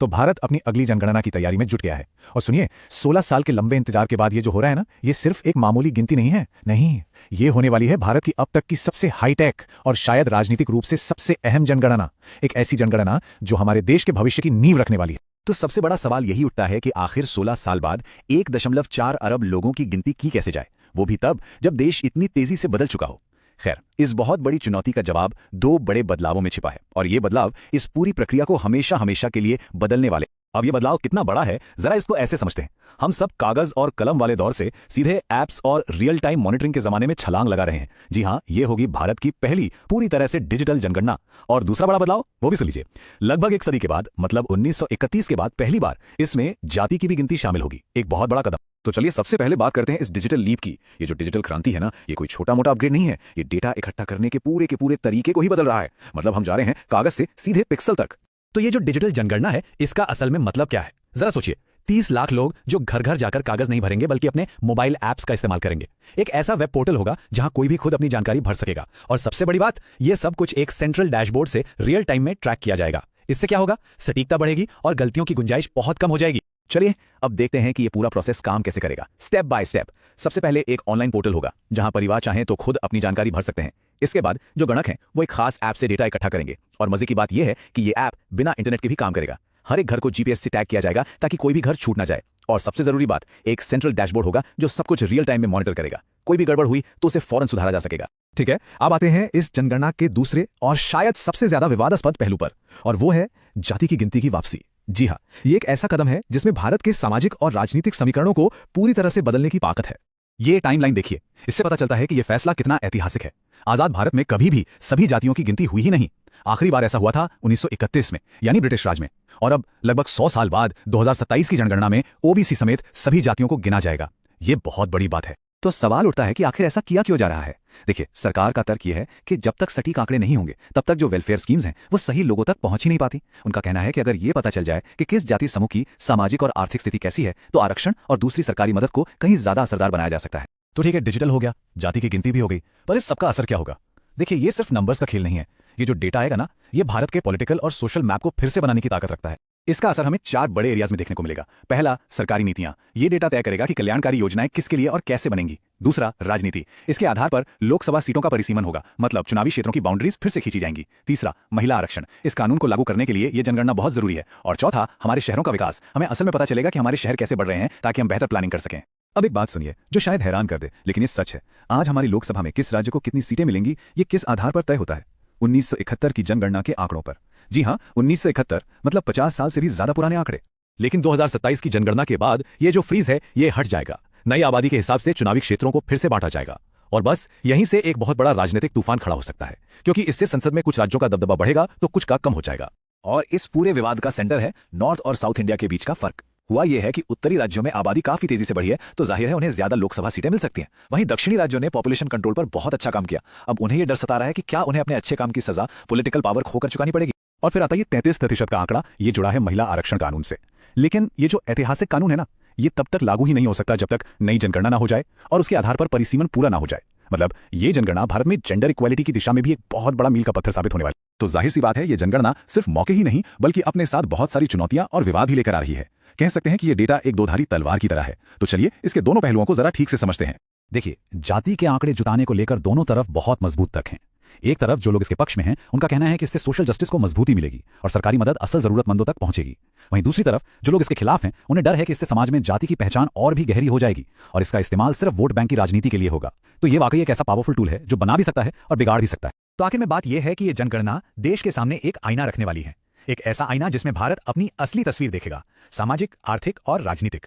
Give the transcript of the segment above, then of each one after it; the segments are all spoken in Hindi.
तो भारत अपनी अगली जनगणना की तैयारी में जुट गया है। और सुनिए, 16 साल के लंबे इंतजार के बाद ये जो हो रहा है ना, ये सिर्फ एक मामूली गिनती नहीं है। नहीं, ये होने वाली है भारत की अब तक की सबसे हाईटेक और शायद राजनीतिक रूप से सबसे अहम जनगणना। एक ऐसी जनगणना जो हमारे देश के भविष्य की नींव रखने वाली है। तो सबसे बड़ा सवाल यही उठता है कि आखिर 16 साल बाद 1.4 अरब लोगों की गिनती की कैसे जाए, वो भी तब जब देश इतनी तेजी से बदल चुका हो। खैर, इस बहुत बड़ी चुनौती का जवाब दो बड़े बदलावों में छिपा है, और ये बदलाव इस पूरी प्रक्रिया को हमेशा हमेशा के लिए बदलने वाले। अब ये बदलाव कितना बड़ा है, जरा इसको ऐसे समझते हैं। हम सब कागज और कलम वाले दौर से सीधे एप्स और रियल टाइम मॉनिटरिंग के जमाने में छलांग लगा रहे हैं। जी हाँ, ये होगी भारत की पहली पूरी तरह से डिजिटल जनगणना। और दूसरा बड़ा बदलाव, वो भी सुन लीजिए। लगभग एक सदी के बाद, मतलब 1931 के बाद पहली बार इसमें जाति की भी गिनती शामिल होगी। एक बहुत बड़ा कदम। तो चलिए सबसे पहले बात करते हैं इस डिजिटल लीप की। ये जो डिजिटल क्रांति है ना, ये कोई छोटा मोटा अपग्रेड नहीं है। ये डेटा इकट्ठा करने के पूरे तरीके को ही बदल रहा है। मतलब हम जा रहे हैं कागज से सीधे पिक्सल तक। तो ये जो डिजिटल जनगणना है, इसका असल में मतलब क्या है, जरा सोचिए। 30 लाख लोग जो घर घर जाकर कागज नहीं भरेंगे, बल्कि अपने मोबाइल ऐप्स का इस्तेमाल करेंगे। एक ऐसा वेब पोर्टल होगा जहां कोई भी खुद अपनी जानकारी भर सकेगा। और सबसे बड़ी बात, यह सब कुछ एक सेंट्रल डैशबोर्ड से रियल टाइम में ट्रैक किया जाएगा। इससे क्या होगा, सटीकता बढ़ेगी और गलतियों की गुंजाइश बहुत कम हो जाएगी। चलिए अब देखते हैं कि ये पूरा प्रोसेस काम कैसे करेगा, स्टेप बाय स्टेप। सबसे पहले एक ऑनलाइन पोर्टल होगा जहां परिवार चाहें तो खुद अपनी जानकारी भर सकते हैं। इसके बाद जो गणक हैं वो एक खास ऐप से डेटा इकट्ठा करेंगे। और मजे की बात यह है कि ये ऐप बिना इंटरनेट के भी काम करेगा। हर एक घर को जीपीएस से टैग किया जाएगा ताकि कोई भी घर छूट ना जाए। और सबसे जरूरी बात, एक सेंट्रल डैशबोर्ड होगा जो सब कुछ रियल टाइम में मॉनिटर करेगा। कोई भी गड़बड़ हुई तो उसे फौरन सुधारा जा सकेगा। ठीक है, अब आते हैं इस जनगणना के दूसरे और शायद सबसे ज्यादा विवादास्पद पहलू पर, और वो है जाति की गिनती की वापसी। जी हाँ, ये एक ऐसा कदम है जिसमें भारत के सामाजिक और राजनीतिक समीकरणों को पूरी तरह से बदलने की ताकत है। ये टाइमलाइन देखिए, इससे पता चलता है कि यह फैसला कितना ऐतिहासिक है। आजाद भारत में कभी भी सभी जातियों की गिनती हुई ही नहीं। आखिरी बार ऐसा हुआ था 1931 में, यानी ब्रिटिश राज में। और अब लगभग 100 साल बाद 2027 की जनगणना में ओबीसी समेत सभी जातियों को गिना जाएगा। ये बहुत बड़ी बात है। तो सवाल उठता है कि आखिर ऐसा किया क्यों जा रहा है। देखिए, सरकार का तर्क यह है कि जब तक सटीक आंकड़े नहीं होंगे तब तक जो वेलफेयर स्कीम्स हैं वो सही लोगों तक पहुंच ही नहीं पाती। उनका कहना है कि अगर ये पता चल जाए कि किस जाति समूह की सामाजिक और आर्थिक स्थिति कैसी है, तो आरक्षण और दूसरी सरकारी मदद को कहीं ज्यादा असरदार बनाया जा सकता है। तो ठीक है, डिजिटल हो गया, जाति की गिनती भी हो गई, पर इस सबका असर क्या होगा। देखिए, ये सिर्फ नंबर्स का खेल नहीं है। ये जो डेटा आएगा ना, ये भारत के पॉलिटिकल और सोशल मैप को फिर से बनाने की ताकत रखता है। इसका असर हमें 4 बड़े एरियाज में देखने को मिलेगा। पहला, सरकारी नीतियां। ये डेटा तय करेगा कि कल्याणकारी योजनाएं किसके लिए और कैसे बनेंगी। दूसरा, राजनीति। इसके आधार पर लोकसभा सीटों का परिसीमन होगा, मतलब चुनावी क्षेत्रों की बाउंड्रीज फिर से खींची जाएंगी। तीसरा, महिला आरक्षण। इस कानून को लागू करने के लिए यह जनगणना बहुत जरूरी है। और चौथा, हमारे शहरों का विकास। हमें असल में पता चलेगा कि हमारे शहर कैसे बढ़ रहे हैं ताकि हम बेहतर प्लानिंग कर सकें। अब एक बात सुनिए जो शायद हैरान कर दे, लेकिन ये सच है। आज हमारी लोकसभा में किस राज्य को कितनी सीटें मिलेंगी, ये किस आधार पर तय होता है? 1971 की जनगणना के आंकड़ों पर। जी हाँ, 1971, मतलब 50 साल से भी ज्यादा पुराने आंकड़े। लेकिन 2027 की जनगणना के बाद ये जो फ्रीज है ये हट जाएगा। नई आबादी के हिसाब से चुनावी क्षेत्रों को फिर से बांटा जाएगा। और बस यहीं से एक बहुत बड़ा राजनीतिक तूफान खड़ा हो सकता है, क्योंकि इससे संसद में कुछ राज्यों का दबदबा बढ़ेगा तो कुछ का कम हो जाएगा। और इस पूरे विवाद का सेंटर है नॉर्थ और साउथ इंडिया के बीच का फर्क। हुआ यह है कि उत्तरी राज्यों में आबादी काफी तेजी से बढ़ी है, तो जाहिर है उन्हें ज्यादा लोकसभा सीटें मिल सकती हैं। वहीं दक्षिणी राज्यों ने पॉपुलेशन कंट्रोल पर बहुत अच्छा काम किया। अब उन्हें यह डर सता रहा है कि क्या उन्हें अपने अच्छे काम की सजा पॉलिटिकल पावर खोकर चुकानी पड़ेगी। और फिर आता है 33% का आंकड़ा, ये जुड़ा है महिला आरक्षण कानून से। लेकिन ये जो ऐतिहासिक कानून है ना, ये तब तक लागू ही नहीं हो सकता जब तक नई जनगणना ना हो जाए और उसके आधार पर परिसीमन पूरा ना हो जाए। मतलब ये जनगणना भारत में जेंडर इक्वालिटी की दिशा में भी एक बहुत बड़ा मील का पत्थर साबित होने वाली। तो जाहिर सी बात है, ये जनगणना सिर्फ मौके ही नहीं बल्कि अपने साथ बहुत सारी चुनौतियां और विवाद भी लेकर आ रही है। कह सकते हैं कि ये डेटा एक दोधारी तलवार की तरह है। तो चलिए इसके दोनों पहलुओं को जरा ठीक से समझते हैं। देखिए, जाति के आंकड़े जुटाने को लेकर दोनों तरफ बहुत मजबूत तर्क हैं। एक तरफ जो लोग इसके पक्ष में हैं, उनका कहना है कि इससे सोशल जस्टिस को मजबूती मिलेगी और सरकारी मदद असल जरूरतमंदों तक पहुंचेगी। वहीं दूसरी तरफ जो लोग इसके खिलाफ हैं, उन्हें डर है कि इससे समाज में जाति की पहचान और भी गहरी हो जाएगी और इसका इस्तेमाल सिर्फ वोट बैंक की राजनीति के लिए होगा। तो ये वाकई एक ऐसा पावरफुल टूल है जो बना भी सकता है और बिगाड़ भी सकता है। तो आखिर में बात यह है कि यह जनगणना देश के सामने एक आईना रखने वाली है। एक ऐसा आईना जिसमें भारत अपनी असली तस्वीर देखेगा, सामाजिक, आर्थिक और राजनीतिक।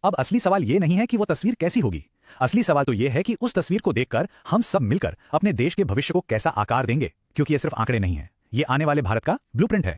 अब असली सवाल यह नहीं है कि वो तस्वीर कैसी होगी। असली सवाल तो यह है कि उस तस्वीर को देखकर हम सब मिलकर अपने देश के भविष्य को कैसा आकार देंगे, क्योंकि ये सिर्फ आंकड़े नहीं है, ये आने वाले भारत का ब्लूप्रिंट है।